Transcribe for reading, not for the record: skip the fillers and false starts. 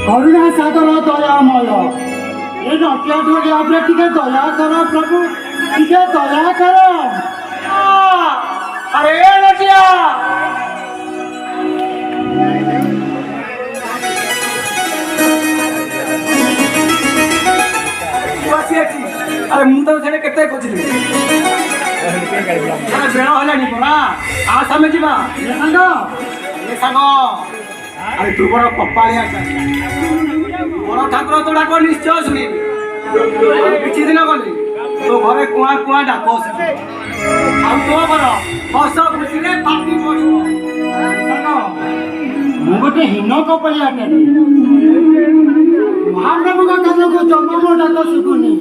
करुणा सागर दयामय ये नटिया ढोली आपने टिके दया करो प्रभु टिके दया करो। अरे नटिया अरे मुझे तो सेने केते खोजली अरे बेणा हलानी परा आ सामे जीवा ये सांगो अरे तू बड़ कपालिया बड़ ठाकुर तो डाक निश्चय सुनी किछि दिन गली तो घरे कुआ कुआ डाक आउ तो बर हस खुशी रे पार्टी पड़ो सांगो मु गोटे हीन कपालिया महाप्रभु का कान को जन्म डाक सुकुनी